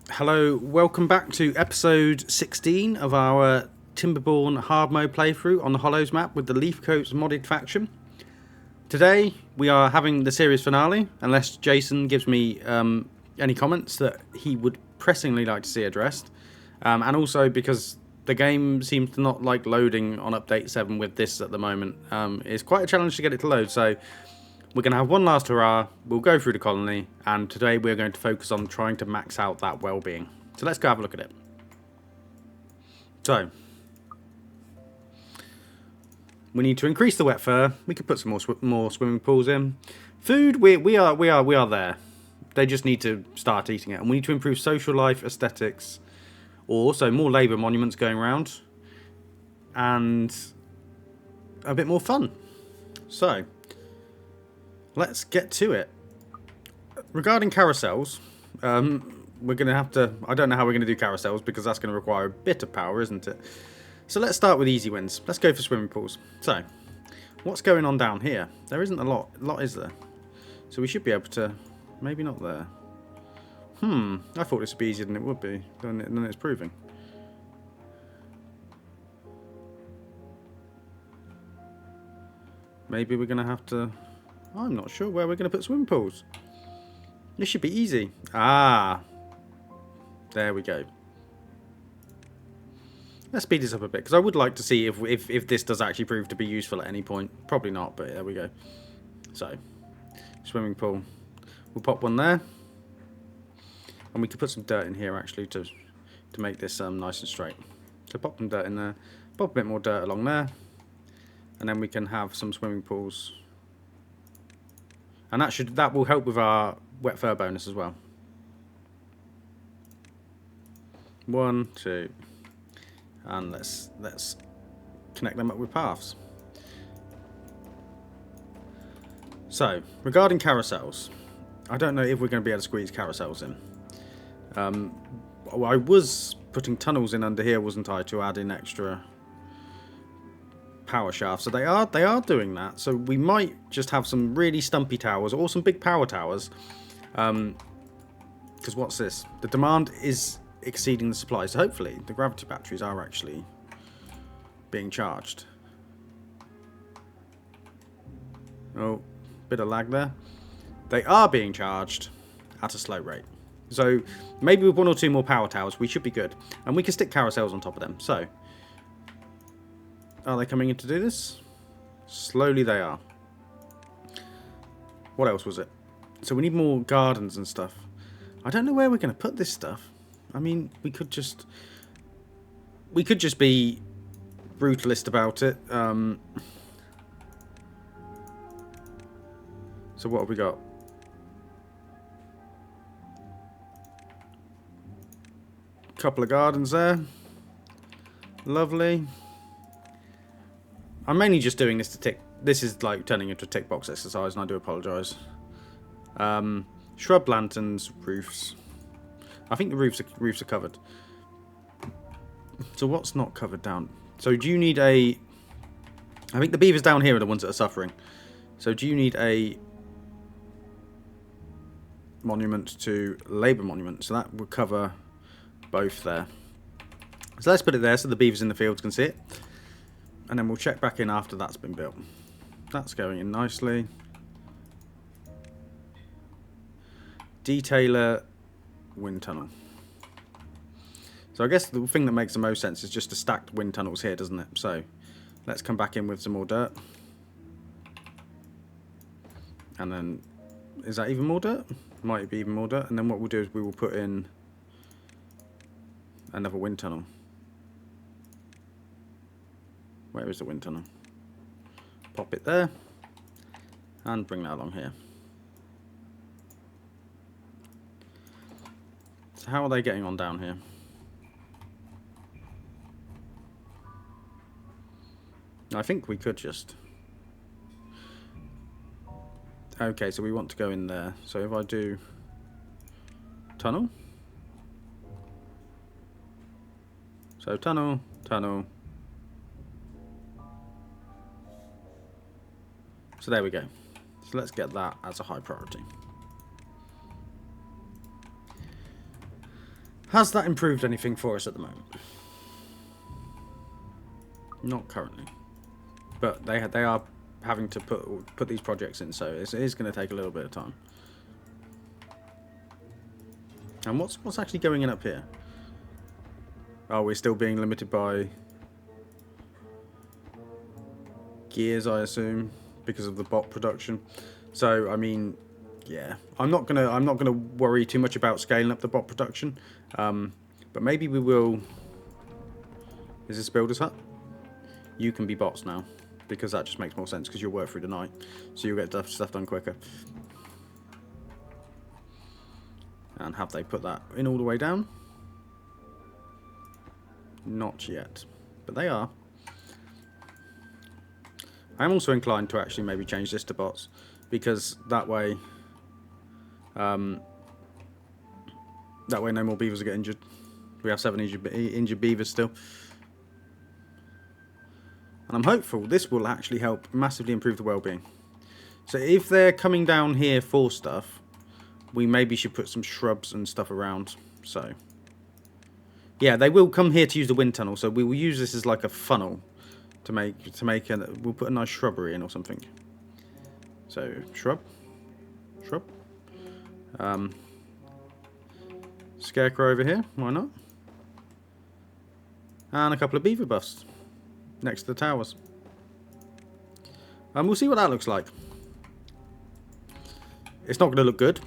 Hello, welcome back to episode 16 of our Timberborn Hard Mode playthrough on the Hollows map with the Leafcoats modded faction. Today we are having the series finale, unless Jason gives me any comments that he would pressingly like to see addressed. And also because the game seems to not like loading on update 7 with this at the moment. It's quite a challenge to get it to load, so we're going to have one last hurrah, we'll go through the colony, and today we're going to focus on trying to max out that well-being. So let's go have a look at it. So, we need to increase the wet fur. We could put some more swimming pools in. Food, we are there. They just need to start eating it. And we need to improve social life, aesthetics, also more labour monuments going around, and a bit more fun. So, let's get to it. Regarding carousels, we're going to have to... I don't know how we're going to do carousels because that's going to require a bit of power, isn't it? So let's start with easy wins. Let's go for swimming pools. So, what's going on down here? There isn't a lot, is there? So we should be able to... Maybe not there. I thought this would be easier than it would be, than it's proving. Maybe we're going to have to... I'm not sure where we're going to put swimming pools. This should be easy. Ah. There we go. Let's speed this up a bit, because I would like to see if this does actually prove to be useful at any point. Probably not, but there we go. So, swimming pool. We'll pop one there. And we could put some dirt in here, actually, to make this nice and straight. So pop some dirt in there. Pop a bit more dirt along there. And then we can have some swimming pools. And that will help with our wet fur bonus as well. 1, 2, and let's connect them up with paths. So, regarding carousels, I don't know if we're going to be able to squeeze carousels in. I was putting tunnels in under here, wasn't I, to add in extra power shafts. So they are doing that. So we might just have some really stumpy towers or some big power towers. Because what's this? The demand is exceeding the supply. So hopefully the gravity batteries are actually being charged. Oh, bit of lag there. They are being charged at a slow rate. So maybe with 1 or 2 more power towers we should be good. And we can stick carousels on top of them. So, are they coming in to do this? Slowly they are. What else was it? So we need more gardens and stuff. I don't know where we're going to put this stuff. I mean, we could just be brutalist about it. So what have we got? Couple of gardens there. Lovely. I'm mainly just doing this to tick. This is like turning into a tick box exercise, and I do apologise. Shrub lanterns, roofs. I think the roofs are covered. So what's not covered down? So do you need a... I think the beavers down here are the ones that are suffering. So do you need a monument to labour monument? So that would cover both there. So let's put it there so the beavers in the fields can see it. And then we'll check back in after that's been built. That's going in nicely. Detailer wind tunnel. So I guess the thing that makes the most sense is just to stack wind tunnels here, doesn't it? So let's come back in with some more dirt. And then, is that even more dirt? Might be even more dirt. And then what we'll do is we will put in another wind tunnel. Where is the wind tunnel? Pop it there. And bring that along here. So how are they getting on down here? I think we could just... Okay, so we want to go in there. So if I do... Tunnel. So tunnel, tunnel. So there we go. So let's get that as a high priority. Has that improved anything for us at the moment? Not currently. But they are having to put these projects in, so it is going to take a little bit of time. And what's actually going in up here? Oh, we're still being limited by gears, I assume, because of the bot production. So I mean, yeah, I'm not gonna worry too much about scaling up the bot production, but maybe we will. Is this builder's hut? You can be bots now, because that just makes more sense because you'll work through the night, so you'll get stuff done quicker. And have they put that in all the way down? Not yet, but they are. I'm also inclined to actually maybe change this to bots, because that way no more beavers will get injured. We have 7 injured beavers still. And I'm hopeful this will actually help massively improve the well-being. So if they're coming down here for stuff, we maybe should put some shrubs and stuff around. So yeah, they will come here to use the wind tunnel, so we will use this as like a funnel to make we'll put a nice shrubbery in or something. So shrub. Scarecrow over here, why not? And a couple of beaver busts next to the towers. And we'll see what that looks like. It's not going to look good,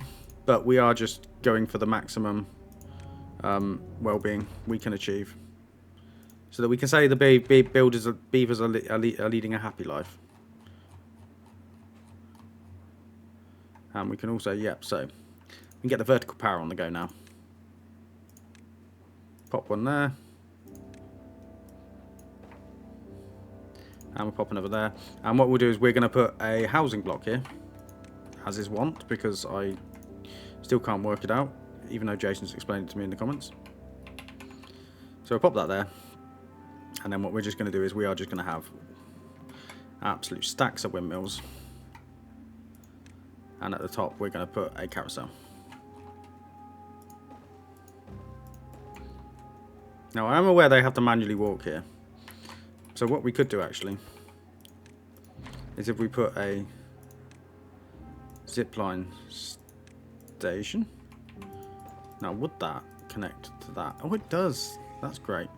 but we are just going for the maximum well-being we can achieve, so that we can say the beavers are leading a happy life. And we can also, yep, so we can get the vertical power on the go now. Pop one there. And we'll pop another there. And what we'll do is we're going to put a housing block here, as is wont, because I still can't work it out, even though Jason's explained it to me in the comments. So we'll pop that there. And then what we're just going to do is we are just going to have absolute stacks of windmills. And at the top we're going to put a carousel. Now I am aware they have to manually walk here. So what we could do actually is if we put a zipline station. Now would that connect to that? Oh, it does. That's great.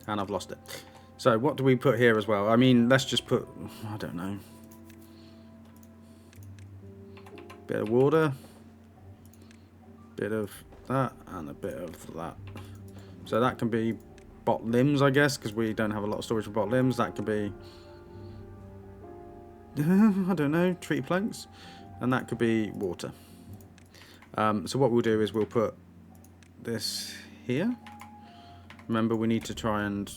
And I've lost it. So what do we put here as well? I mean, let's just put, I don't know, bit of water, bit of that, and a bit of that. So that can be bot limbs, I guess, because we don't have a lot of storage for bot limbs. That could be, I don't know, tree planks, and that could be water. So what we'll do is we'll put this here. Remember, we need to try and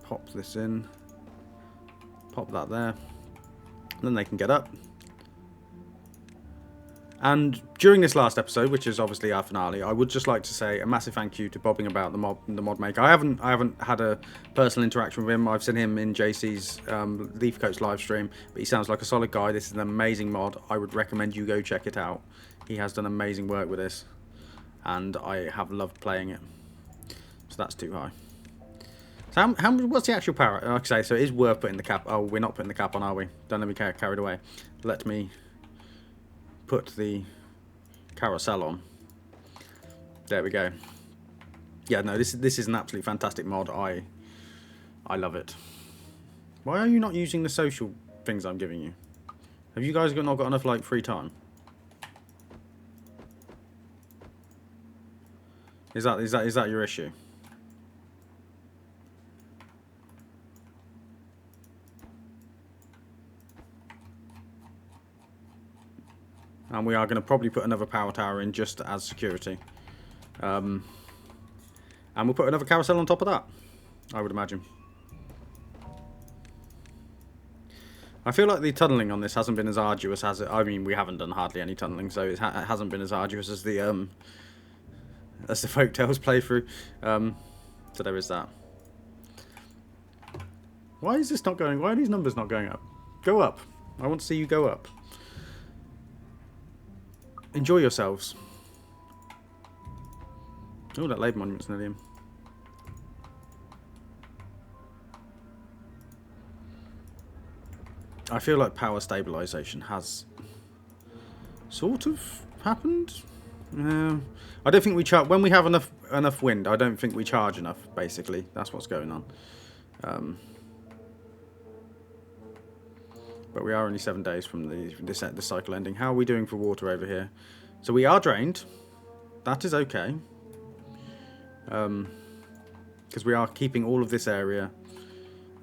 pop this in, pop that there, then they can get up. And during this last episode, which is obviously our finale, I would just like to say a massive thank you to Bobbing About, the mod maker. I haven't had a personal interaction with him. I've seen him in JC's Leafcoats live stream, but he sounds like a solid guy. This is an amazing mod. I would recommend you go check it out. He has done amazing work with this, and I have loved playing it. So that's too high. So what's the actual power? Like I say, so it is worth putting the cap. Oh, we're not putting the cap on, are we? Don't let me get carried away. Let me put the carousel on. There we go. Yeah, no, this is an absolutely fantastic mod. I love it. Why are you not using the social things I'm giving you? Have you guys not got enough like free time? Is that your issue? And we are going to probably put another power tower in just as security. And we'll put another carousel on top of that, I would imagine. I feel like the tunnelling on this hasn't been as arduous as it... I mean, we haven't done hardly any tunnelling, so it hasn't been as arduous as the Folktales playthrough. So there is that. Why is this not going... Why are these numbers not going up? Go up. I want to see you go up. Enjoy yourselves. Oh, that labour monument's nearly in. I feel like power stabilisation has sort of happened. I don't think we charge when we have enough wind. I don't think we charge enough. Basically, that's what's going on. But we are only 7 days from this cycle ending. How are we doing for water over here? So we are drained. That is okay. Because we are keeping all of this area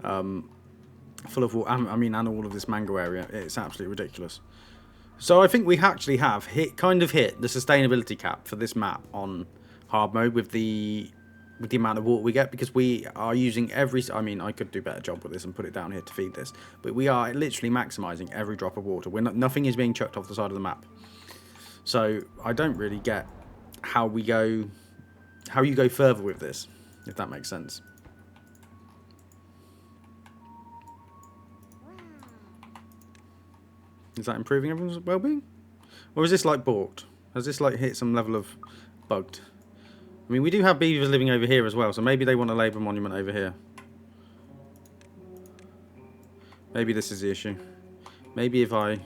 full of water. I mean, and all of this mango area. It's absolutely ridiculous. So I think we actually have kind of hit the sustainability cap for this map on hard mode with the amount of water we get, because we are using I mean, I could do a better job with this and put it down here to feed this, but we are literally maximising every drop of water. Nothing is being chucked off the side of the map. So I don't really get how you go further with this, if that makes sense. Is that improving everyone's well-being? Or is this like balked? Has this like hit some level of bugged? I mean, we do have beavers living over here as well, so maybe they want a labour monument over here. Maybe this is the issue. Maybe if I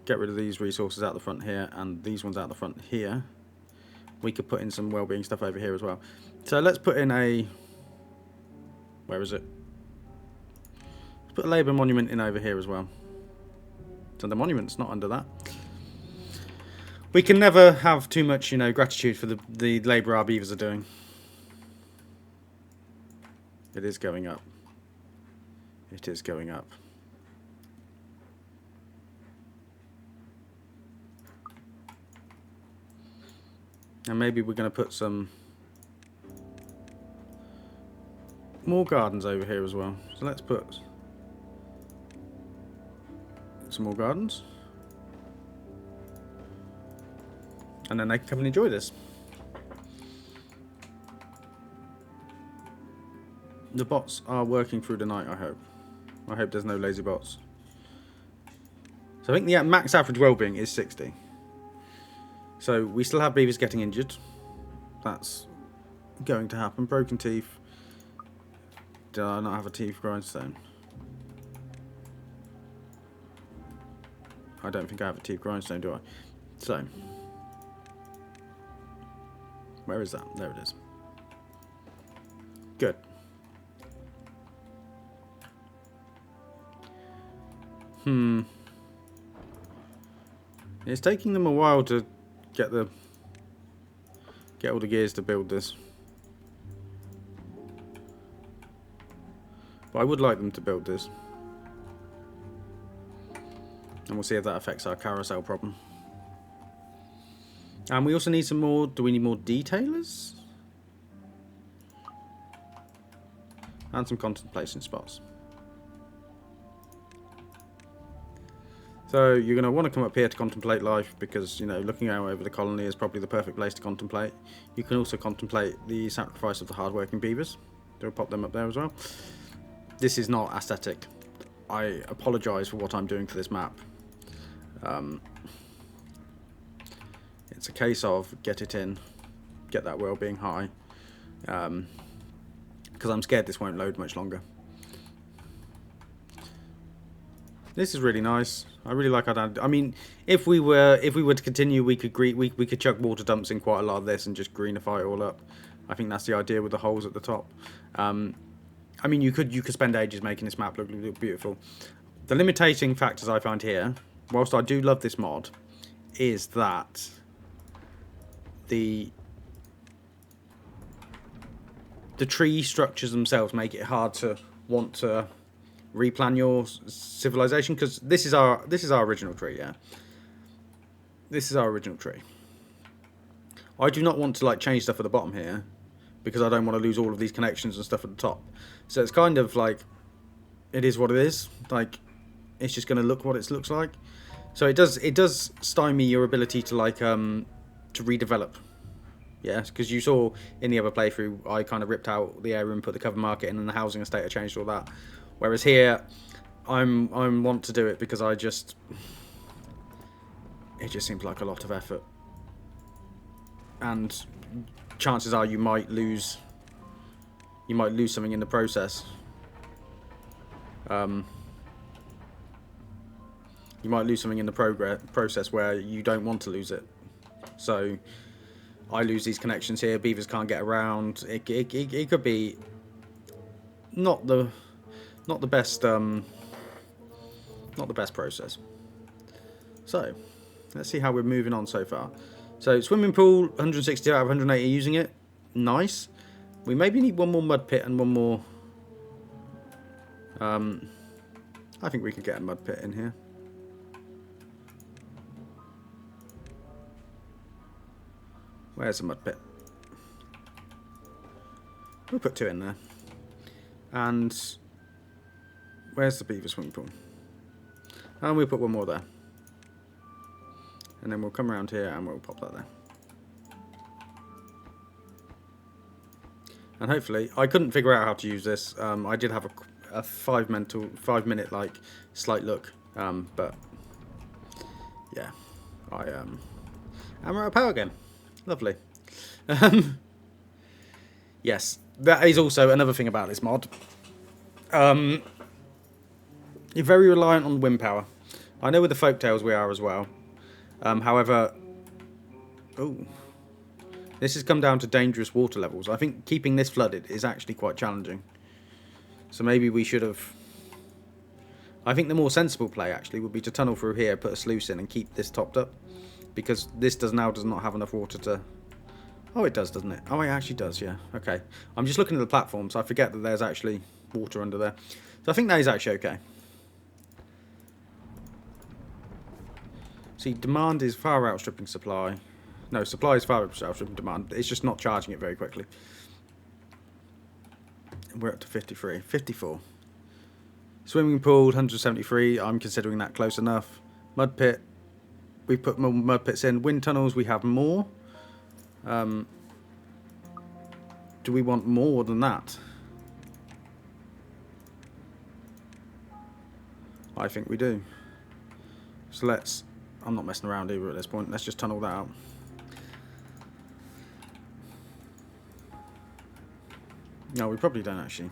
get rid of these resources out the front here and these ones out the front here, we could put in some well-being stuff over here as well. So let's put in a... Where is it? Let's put a labour monument in over here as well. So the monument's not under that. We can never have too much, gratitude for the labour our beavers are doing. It is going up. It is going up. And maybe we're going to put some more gardens over here as well. So let's put some more gardens. And then they can come and enjoy this. The bots are working through the night, I hope. I hope there's no lazy bots. So I think the max average well-being is 60. So we still have beavers getting injured. That's going to happen. Broken teeth. Did I not have a teeth grindstone? I don't think I have a teeth grindstone, do I? So... Where is that? There it is. Good. It's taking them a while to get all the gears to build this. But I would like them to build this. And we'll see if that affects our carousel problem. And we also need some more... Do we need more detailers? And some contemplation spots. So you're going to want to come up here to contemplate life, because, looking out over the colony is probably the perfect place to contemplate. You can also contemplate the sacrifice of the hard-working beavers. They'll pop them up there as well. This is not aesthetic. I apologise for what I'm doing for this map. It's a case of get it in, get that well-being high, because I'm scared this won't load much longer. This is really nice. I really like how. I mean, if we were to continue, we could chuck water dumps in quite a lot of this and just greenify it all up. I think that's the idea with the holes at the top. I mean, you could spend ages making this map look beautiful. The limiting factors I find here, whilst I do love this mod, is that the tree structures themselves make it hard to want to replan your civilization, because this is our original tree. Yeah, this is our original tree. I do not want to change stuff at the bottom here, because I don't want to lose all of these connections and stuff at the top. So it's kind of like, it is what it is. It's just going to look what it looks like. So it does stymie your ability to to redevelop. Yes, because you saw in the other playthrough, I kind of ripped out the area and put the cover market in, and the housing estate I changed all that. Whereas here, I want to do it because it just seems like a lot of effort. And chances are you might lose something in the process. You might lose something in the process where you don't want to lose it. So I lose these connections here. Beavers can't get around. It could be not the best process. So let's see how we're moving on so far. So swimming pool, 162 out of 180 using it. Nice. We maybe need one more mud pit and one more. I think we could get a mud pit in here. Where's the mud pit? We'll put 2 in there. And where's the beaver swimming pool? And we'll put 1 more there. And then we'll come around here and we'll pop that there. And hopefully, I couldn't figure out how to use this. I did have a 5 minute like slight look, but yeah, and we're out of power again. Lovely. Yes, that is also another thing about this mod. You're very reliant on wind power. I know with the folktales we are as well. However, this has come down to dangerous water levels. I think keeping this flooded is actually quite challenging. So maybe we should have. I think the more sensible play actually would be to tunnel through here, put a sluice in, and keep this topped up. Because this does not have enough water to... Oh, it does, doesn't it? Oh, it actually does, yeah. Okay. I'm just looking at the platform, so I forget that there's actually water under there. So I think that is actually okay. See, demand is far outstripping supply. No, supply is far outstripping demand. It's just not charging it very quickly. We're up to 53. 54. Swimming pool, 173. I'm considering that close enough. Mud pit. We put more mud pits in. Wind tunnels, we have more. Do we want more than that? I think we do. So let's... I'm not messing around either at this point. Let's just tunnel that out. No, we probably don't actually.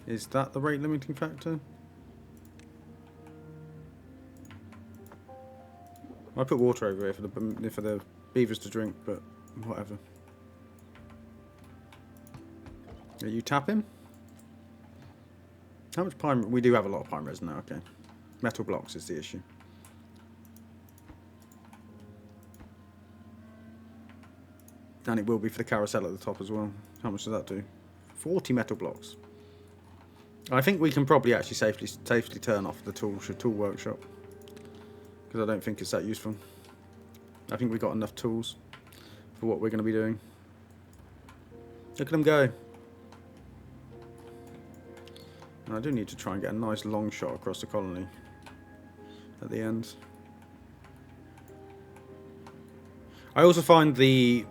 Is that the rate limiting factor? I put water over here for the beavers to drink, but whatever. Are you tapping? How much pine? We do have a lot of pine resin now. Okay, metal blocks is the issue. And it will be for the carousel at the top as well. How much does that do? 40 metal blocks. I think we can probably actually safely turn off the tool workshop. Because I don't think it's that useful. I think we've got enough tools for what we're going to be doing. Look at them go. And I do need to try and get a nice long shot across the colony at the end. I also find the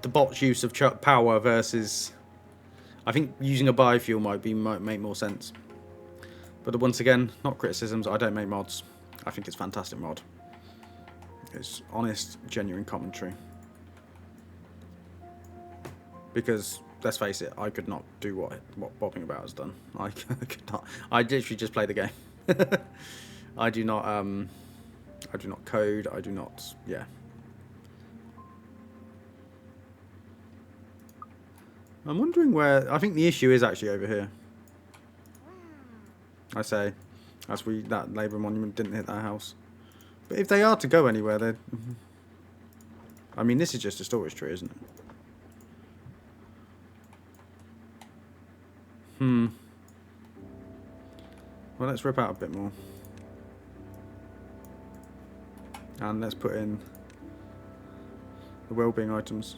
bot's use of power versus... I think using a biofuel might make more sense. But once again, not criticisms. I don't make mods. I think it's a fantastic mod. It's honest, genuine commentary. Because, let's face it, I could not do what Bobbing About has done. I could not. I literally just play the game. I do not code. I do not. Yeah. I'm wondering where... I think the issue is actually over here. I say, as that Labour monument didn't hit that house. But if they are to go anywhere, then... I mean, this is just a storage tree, isn't it? Well, let's rip out a bit more. And let's put in the Wellbeing items.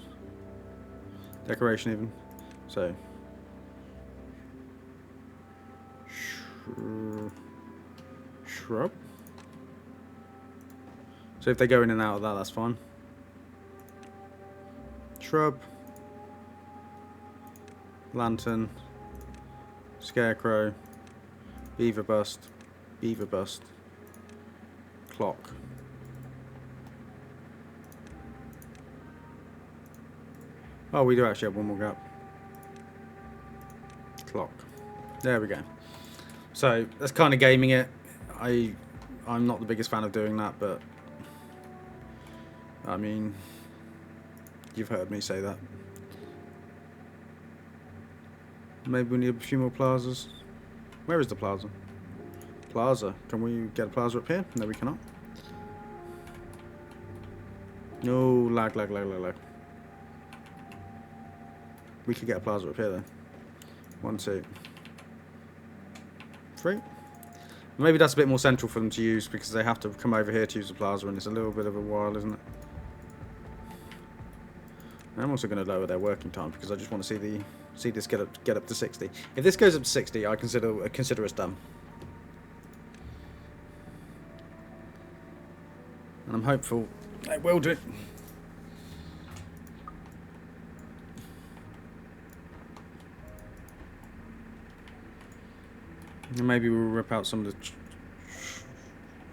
Decoration even. So, shrub. So if they go in and out of that, that's fine. Shrub, lantern, scarecrow, beaver bust, clock, Oh, we do actually have one more gap. Clock. There we go. So that's kind of gaming it. I'm not the biggest fan of doing that, but I mean, you've heard me say that. Maybe we need a few more plazas. Where is the plaza? Plaza. Can we get a plaza up here? No, we cannot. No, lag. We could get a plaza up here then. 1, 2, 3. Maybe that's a bit more central for them to use because they have to come over here to use the plaza, and it's a little bit of a while, isn't it? I'm also going to lower their working time because I just want to see this get up to 60. If this goes up to 60, I consider us done. And I'm hopeful they will do it. And maybe we'll rip out some of the...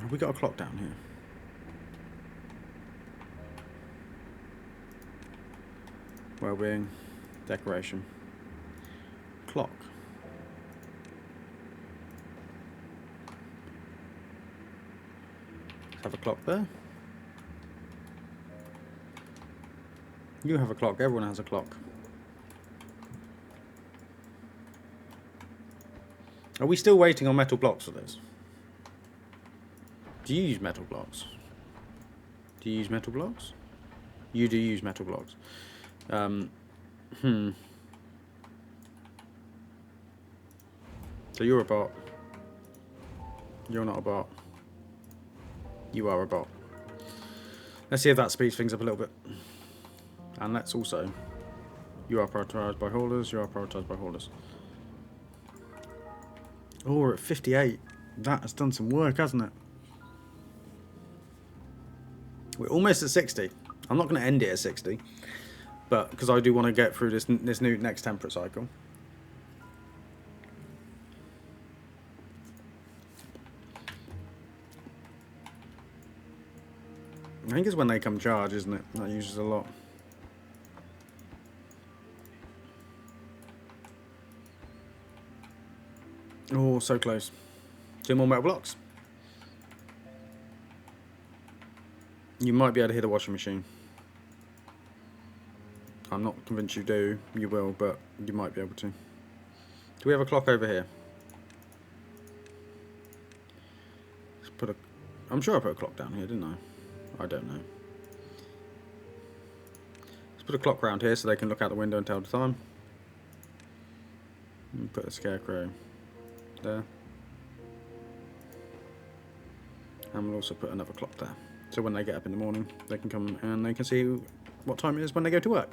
Have we got a clock down here? Wellbeing. Decoration. Clock. Let's have a clock there. You have a clock. Everyone has a clock. Are we still waiting on metal blocks for this? Do you use metal blocks? Do you use metal blocks? You do use metal blocks. So you're a bot. You're not a bot. You are a bot. Let's see if that speeds things up a little bit. And let's also... You are prioritised by haulers. You are prioritised by haulers. Oh, we're at 58. That has done some work, hasn't it? We're almost at 60. I'm not going to end it at 60, but because I do want to get through this new next temperate cycle. I think it's when they come charge, isn't it? That uses a lot. Oh, so close. 2 more metal blocks. You might be able to hit a washing machine. I'm not convinced you do. You will, but you might be able to. Do we have a clock over here? Let's put a... I'm sure I put a clock down here, didn't I? I don't know. Let's put a clock round here so they can look out the window and tell the time. And put a scarecrow there. And we'll also put another clock there. So when they get up in the morning, they can come and they can see what time it is when they go to work.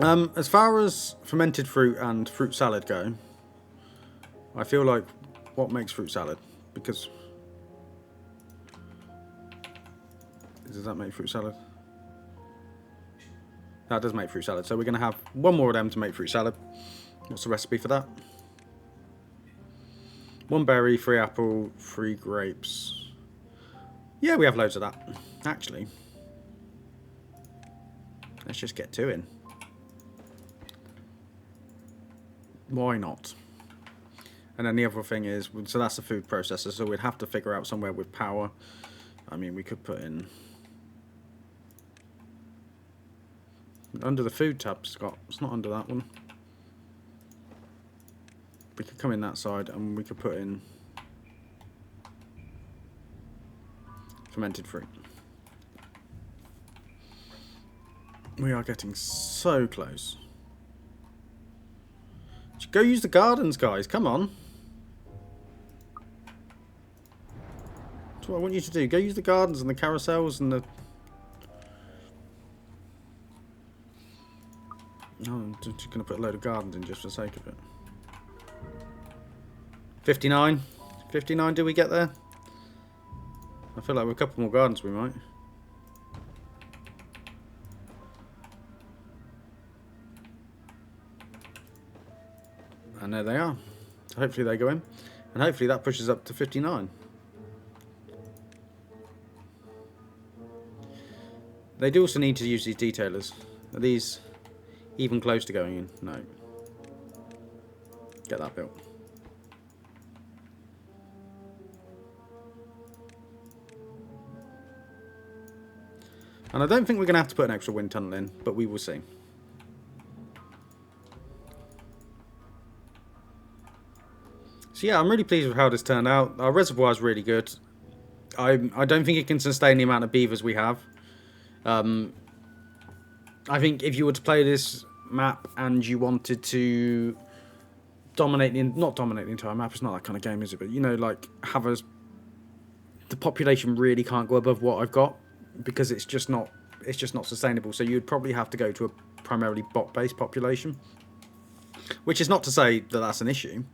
As far as fermented fruit and fruit salad go, I feel like what makes fruit salad? Because... Does that make fruit salad? That does make fruit salad. So we're going to have 1 more of them to make fruit salad. What's the recipe for that? 1 berry, 3 apple, 3 grapes. Yeah, we have loads of that, actually. Let's just get 2 in. Why not? And then the other thing is, so that's the food processor, so we'd have to figure out somewhere with power. I mean, we could put in... Under the food tab, Scott. It's not under that one. We could come in that side and we could put in... fermented fruit. We are getting so close. Go use the gardens, guys. Come on. That's what I want you to do. Go use the gardens and the carousels and the... No, I'm just going to put a load of gardens in just for the sake of it. 59. 59, do we get there? I feel like with a couple more gardens we might. And there they are. So hopefully they go in. And hopefully that pushes up to 59. They do also need to use these detailers. Are these even close to going in? No. Get that built. And I don't think we're going to have to put an extra wind tunnel in, but we will see. So yeah, I'm really pleased with how this turned out. Our reservoir is really good. I don't think it can sustain the amount of beavers we have. I think if you were to play this map and you wanted to dominate not dominate the entire map, it's not that kind of game, is it? But you know, like have the population really can't go above what I've got because it's just not sustainable. So you'd probably have to go to a primarily bot-based population, which is not to say that that's an issue.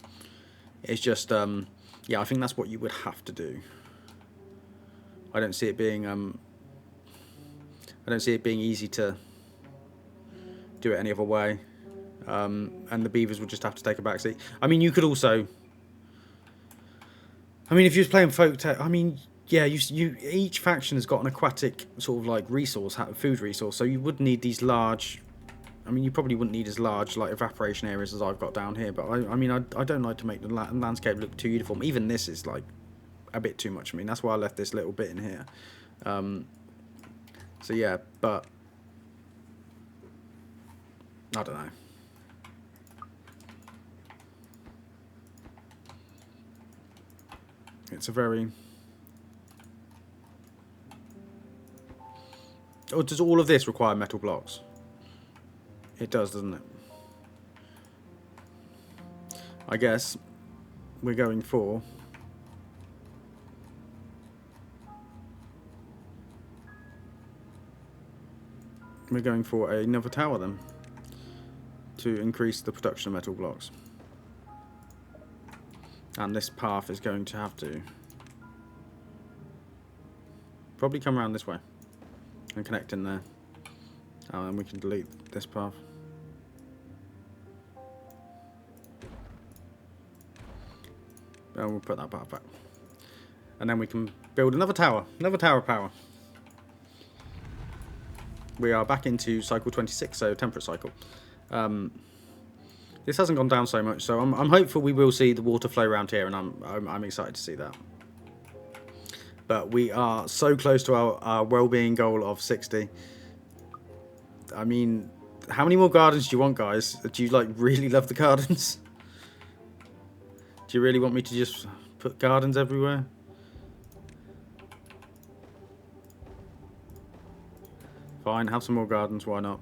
It's just yeah, I think that's what you would have to do. I don't see it being easy to do it any other way, and the beavers would just have to take a backseat. I mean, you could also, I mean, if you was playing folk tale, I mean, yeah, each faction has got an aquatic sort of like resource, food resource, so you would need these large. I mean, you probably wouldn't need as large like evaporation areas as I've got down here, but I mean, I don't like to make the landscape look too uniform. Even this is like a bit too much for me. That's why I left this little bit in here. So yeah, but I don't know. It's a very... Oh, does all of this require metal blocks? It does, doesn't it? I guess we're going for... We're going for another tower then, to increase the production of metal blocks. And this path is going to have to probably come around this way and connect in there. And we can delete this path. And we'll put that path back. And then we can build another tower power. We are back into cycle 26, so temperate cycle. This hasn't gone down so much, so I'm hopeful we will see the water flow around here, and I'm excited to see that. But we are so close to our well-being goal of 60. I mean, how many more gardens do you want, guys? Do you like really love the gardens? Do you really want me to just put gardens everywhere? Fine, have some more gardens, why not?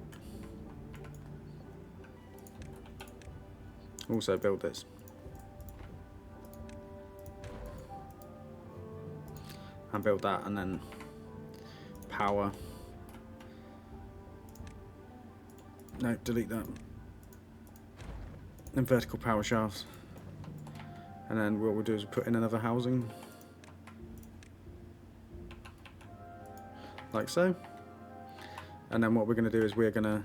Also build this. And build that, and then power. No, delete that. And vertical power shafts. And then what we'll do is put in another housing. Like so. And then what we're going to do is we're going to...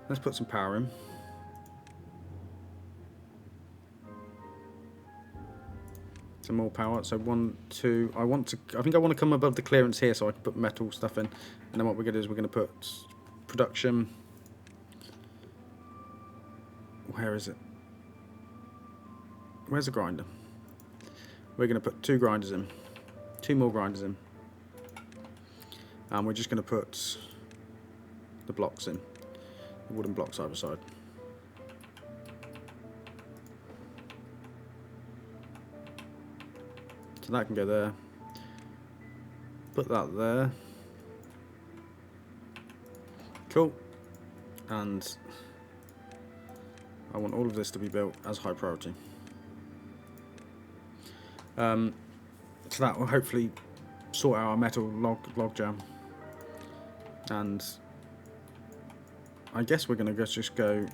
Let's put some power in. Some more power. So 1, 2... I think I want to come above the clearance here so I can put metal stuff in. And then what we're going to do is we're going to put production... Where is it? Where's the grinder? We're going to put 2 grinders in. 2 more grinders in. And we're just going to put the blocks in. The wooden blocks either side. So that can go there. Put that there. Cool. And I want all of this to be built as high priority. So that will hopefully sort out our metal log jam. And I guess we're going to just go...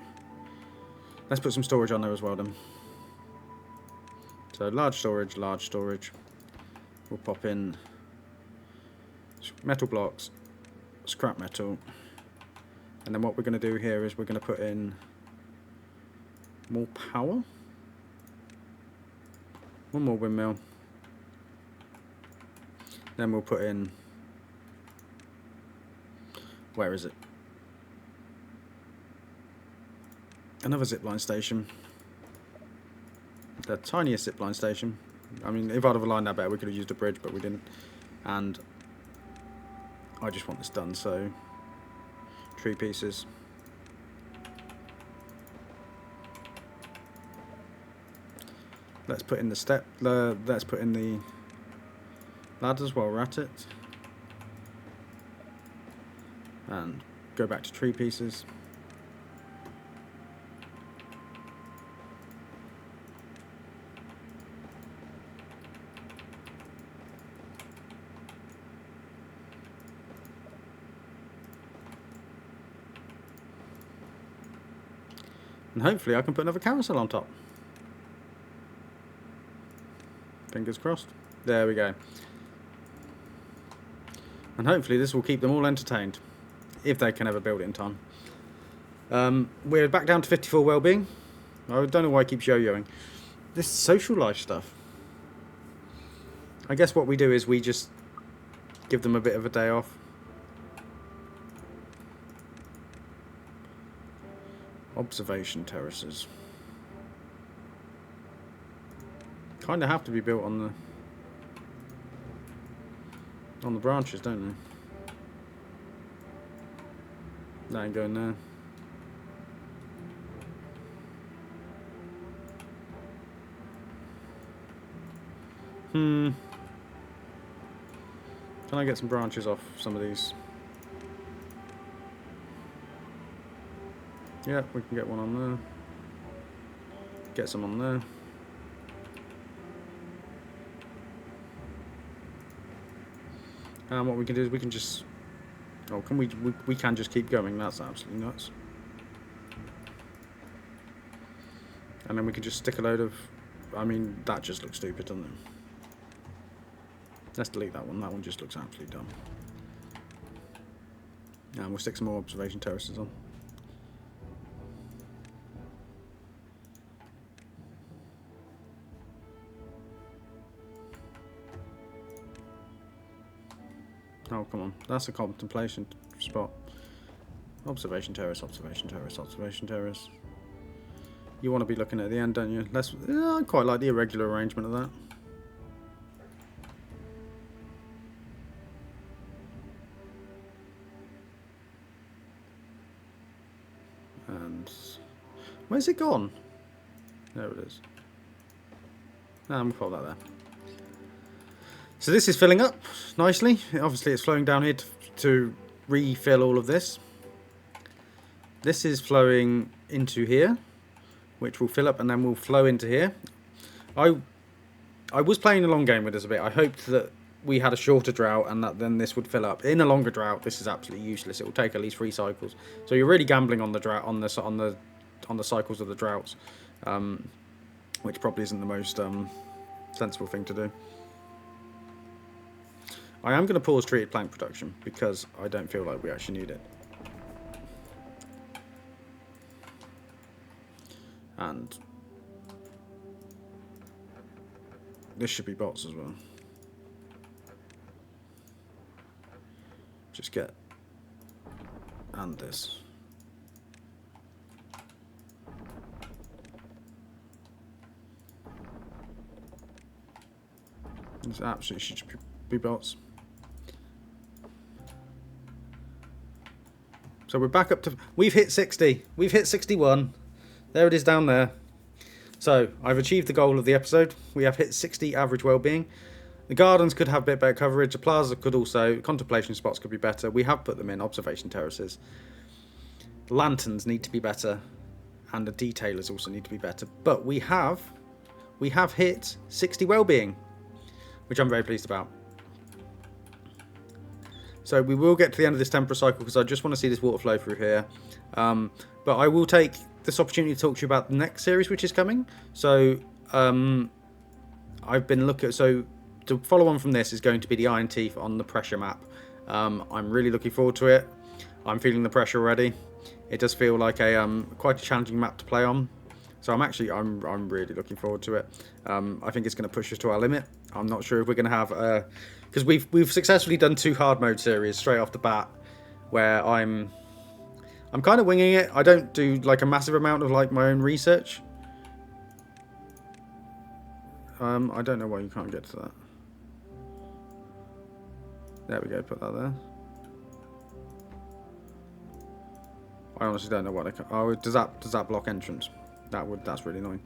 Let's put some storage on there as well then. So large storage. We'll pop in metal blocks, scrap metal. And then what we're going to do here is we're going to put in more power. 1 more windmill. Then we'll put in Where is it? Another zipline station. The tiniest zipline station. I mean, if I'd have aligned that better, we could have used a bridge, but we didn't. And I just want this done, so tree pieces. Let's put in the let's put in the ladders while we're at it. And go back to tree pieces. And hopefully I can put another carousel on top. Fingers crossed. There we go. And hopefully this will keep them all entertained. If they can ever build it in time. We're back down to 54 Wellbeing. I don't know why it keeps yo-yoing. This social life stuff. I guess what we do is we just give them a bit of a day off. Observation terraces. Kind of have to be built on the branches, don't they? That ain't going there. Can I get some branches off some of these? Yeah, we can get one on there. Get some on there. And what we can do is we can just... Oh, can we can just keep going. That's absolutely nuts. And then we can just stick a load of... I mean, that just looks stupid, doesn't it? Let's delete that one. That one just looks absolutely dumb. And we'll stick some more observation terraces on. Oh, come on. That's a contemplation spot. Observation terrace, observation terrace, observation terrace. You want to be looking at the end, don't you? I quite like the irregular arrangement of that. And where's it gone? There it is. We'll put that there. So this is filling up nicely. Obviously it's flowing down here to refill all of this. This is flowing into here, which will fill up and then will flow into here. I was playing a long game with this a bit. I hoped that we had a shorter drought and that then this would fill up. In a longer drought, this is absolutely useless. It will take at least 3 cycles. So you're really gambling on the drought, on the cycles of the droughts, which probably isn't the most sensible thing to do. I am going to pause treated plank production because I don't feel like we actually need it. And this should be bots as well. Just get and this. This absolutely should be bots. So we're back up to... We've hit 60. We've hit 61. There it is down there. So I've achieved the goal of the episode. We have hit 60 average well-being. The gardens could have a bit better coverage. The plaza could also... Contemplation spots could be better. We have put them in. Observation terraces. Lanterns need to be better. And the detailers also need to be better. But we have hit 60 well-being, which I'm very pleased about. So we will get to the end of this temperate cycle because I just want to see this water flow through here. But I will take this opportunity to talk to you about the next series which is coming. So I've been looking... So to follow on from this is going to be the Iron Teeth on the pressure map. I'm really looking forward to it. I'm feeling the pressure already. It does feel like a quite a challenging map to play on. So I'm really looking forward to it. I think it's going to push us to our limit. I'm not sure if we're going to have... because we've successfully done 2 hard mode series straight off the bat where I'm kind of winging it. I don't do like a massive amount of like my own research. I don't know why you can't get to that. There we go, put that there. I honestly don't know what I can. Oh, does that block entrance? That's really annoying.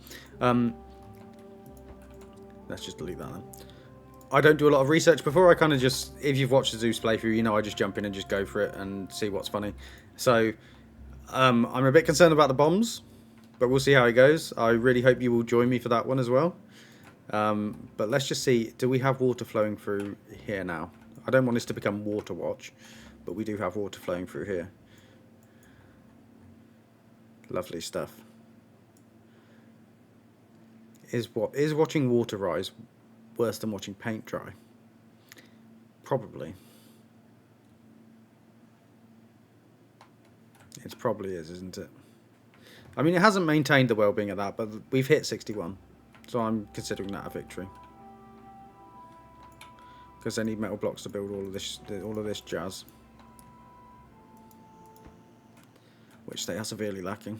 Let's just delete that then. I don't do a lot of research before. I kind of just, if you've watched the Zeus playthrough, you know I just jump in and just go for it and see what's funny. So I'm a bit concerned about the bombs, but we'll see how it goes. I really hope you will join me for that one as well. But let's just see. Do we have water flowing through here now? I don't want this to become water watch, but we do have water flowing through here. Lovely stuff. Is watching water rise worse than watching paint dry? Probably. It probably is, isn't it? I mean, it hasn't maintained the well-being at that, but we've hit 61, so I'm considering that a victory. Because they need metal blocks to build all of this jazz, which they are severely lacking.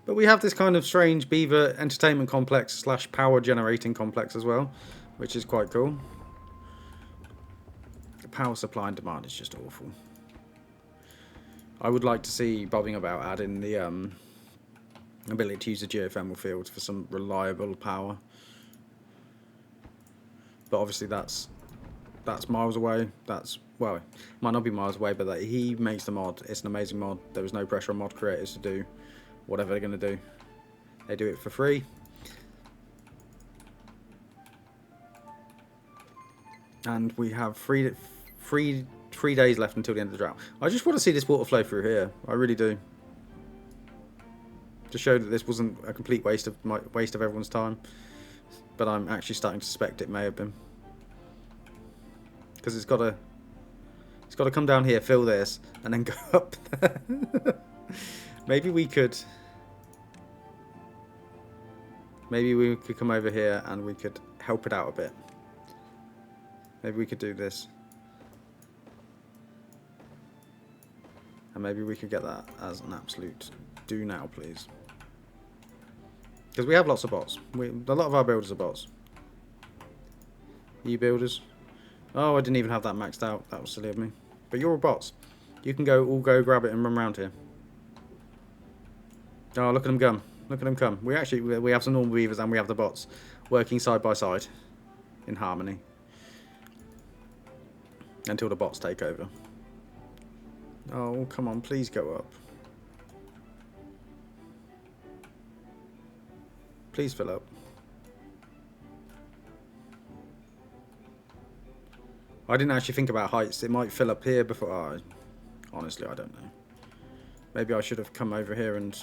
But we have this kind of strange beaver entertainment complex / power generating complex as well, which is quite cool. The power supply and demand is just awful. I would like to see Bobbing About add in the ability to use the geothermal fields for some reliable power. But obviously that's miles away. Well, it might not be miles away, but he makes the mod. It's an amazing mod. There was no pressure on mod creators to do whatever they're going to do. They do it for free. And we have three days left until the end of the drought. I just want to see this water flow through here. I really do. To show that this wasn't a complete waste of everyone's time. But I'm actually starting to suspect it may have been. Because it's got to come down here, fill this, and then go up there. Maybe we could come over here and we could help it out a bit. Maybe we could do this. And maybe we could get that as an absolute do now, please. Because we have lots of bots. A lot of our builders are bots. You builders. Oh, I didn't even have that maxed out. That was silly of me. But you're all bots. You can all go grab it and run around here. Oh, look at them come. Look at them come. We have some normal beavers and we have the bots working side by side in harmony. Until the bots take over. Oh, come on, please go up. Please fill up. I didn't actually think about heights. It might fill up here before. Oh, honestly, I don't know. Maybe I should have come over here and...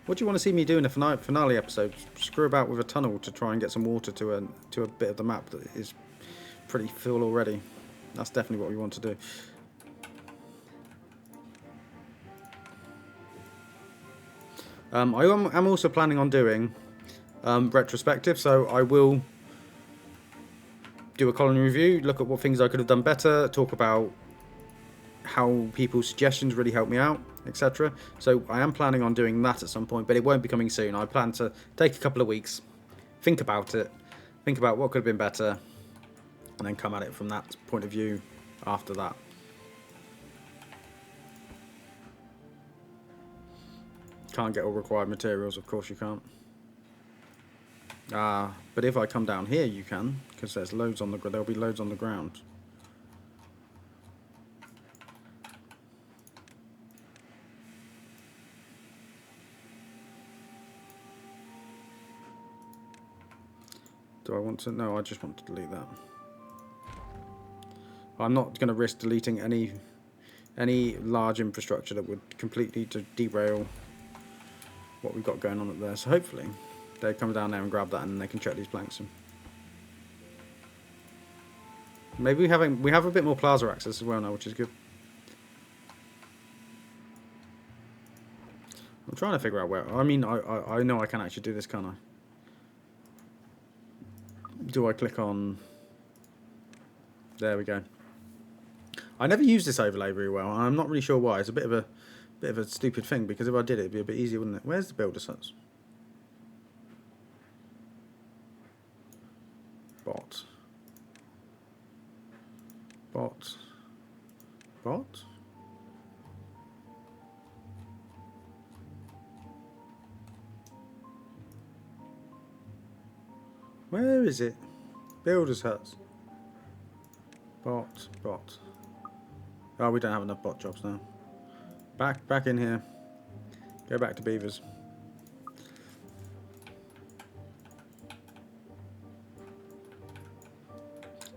What do you want to see me do in a finale episode? Screw about with a tunnel to try and get some water to a bit of the map that is pretty full already. That's definitely what we want to do. I'm also planning on doing retrospective, so I will do a colony review, look at what things I could have done better, talk about how people's suggestions really helped me out, etc. So I am planning on doing that at some point, but it won't be coming soon. I plan to take a couple of weeks, think about it, think about what could have been better, and then come at it from that point of view after that. Can't get all required materials, of course you can't. But if I come down here you can, because there's loads on there'll be loads on the ground. Do I want to? No, I just want to delete that. I'm not going to risk deleting any large infrastructure that would completely derail what we've got going on up there. So hopefully they come down there and grab that and they can check these planks in. Maybe we have a bit more plaza access as well now, which is good. I'm trying to figure out where. I mean, I know I can actually do this, can't I? do I click on... There we go. I never use this overlay very well, and I'm not really sure why. It's a bit of a stupid thing, because if I did it, it'd be a bit easier, wouldn't it? Where's the builder's huts? Bot. Where is it? Builder's huts. Bot. Oh, we don't have enough bot jobs now. Back in here. Go back to beavers.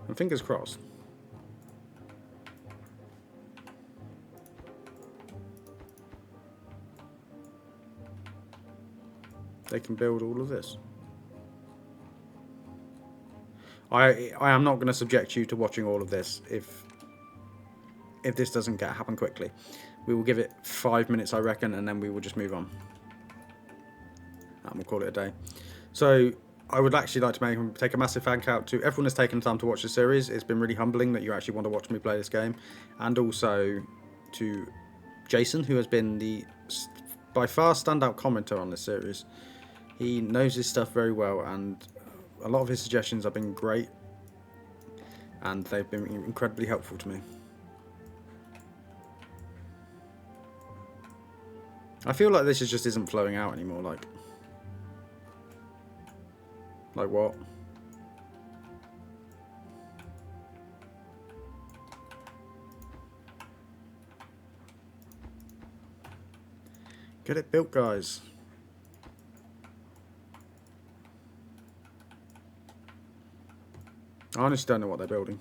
And fingers crossed. They can build all of this. I am not going to subject you to watching all of this if this doesn't happen quickly. We will give it 5 minutes, I reckon, and then we will just move on. And we'll call it a day. So I would actually like to take a massive thank out to everyone that's taken the time to watch the series. It's been really humbling that you actually want to watch me play this game. And also to Jason, who has been the by far standout commenter on this series. He knows his stuff very well, and a lot of his suggestions have been great, and they've been incredibly helpful to me. I feel like this just isn't flowing out anymore, like what? Get it built, guys. I honestly don't know what they're building.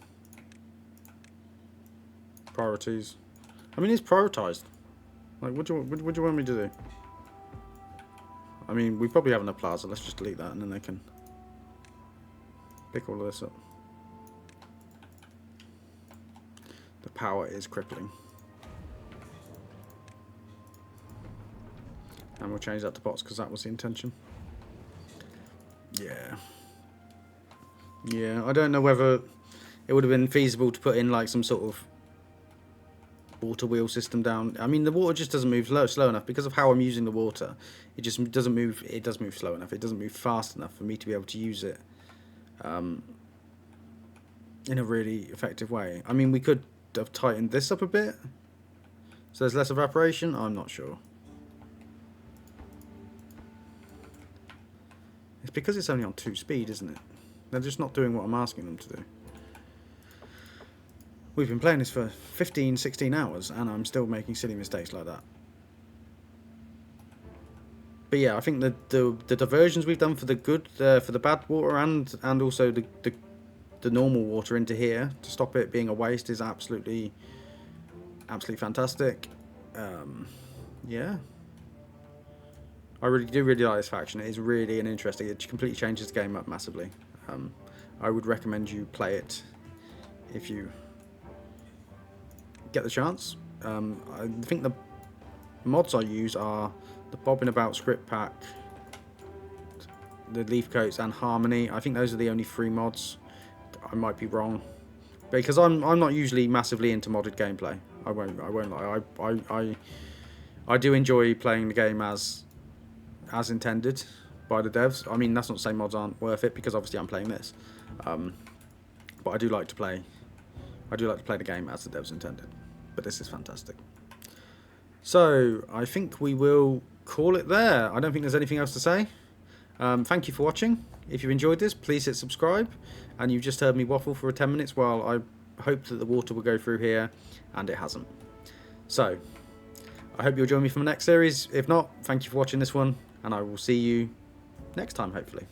Priorities. I mean, it's prioritised. Like, what do you want me to do? I mean, we probably have enough plaza. Let's just delete that, and then they can pick all of this up. The power is crippling. And we'll change that to bots, because that was the intention. Yeah. Yeah, I don't know whether it would have been feasible to put in like some sort of water wheel system down. I mean, the water just doesn't move slow enough because of how I'm using the water. It just doesn't move. It does move slow enough. It doesn't move fast enough for me to be able to use it in a really effective way. I mean, we could have tightened this up a bit so there's less evaporation. I'm not sure. It's because it's only on 2 speed, isn't it? They're just not doing what I'm asking them to do. We've been playing this for 15, 16 hours, and I'm still making silly mistakes like that. But yeah, I think the diversions we've done for the good, for the bad water, and also the normal water into here to stop it being a waste is absolutely fantastic. Yeah. I do really like this faction. It is really an interesting. It completely changes the game up massively. I would recommend you play it if you get the chance. I think the mods I use are the Bobbing About script pack, the Leafcoats, and Harmony. I think those are the only 3 mods. I might be wrong, because I'm not usually massively into modded gameplay. I won't lie. I do enjoy playing the game as intended by the devs. I mean, that's not to say mods aren't worth it, because obviously I'm playing this, but I do like to play the game as the devs intended. But this is fantastic. So I think we will call it there. I don't think there's anything else to say. Thank you for watching. If you enjoyed this, please hit subscribe. And you've just heard me waffle for 10 minutes while I hoped that the water would go through here, and it hasn't. So I hope you'll join me for the next series. If not, thank you for watching this one, and I will see you next time, hopefully.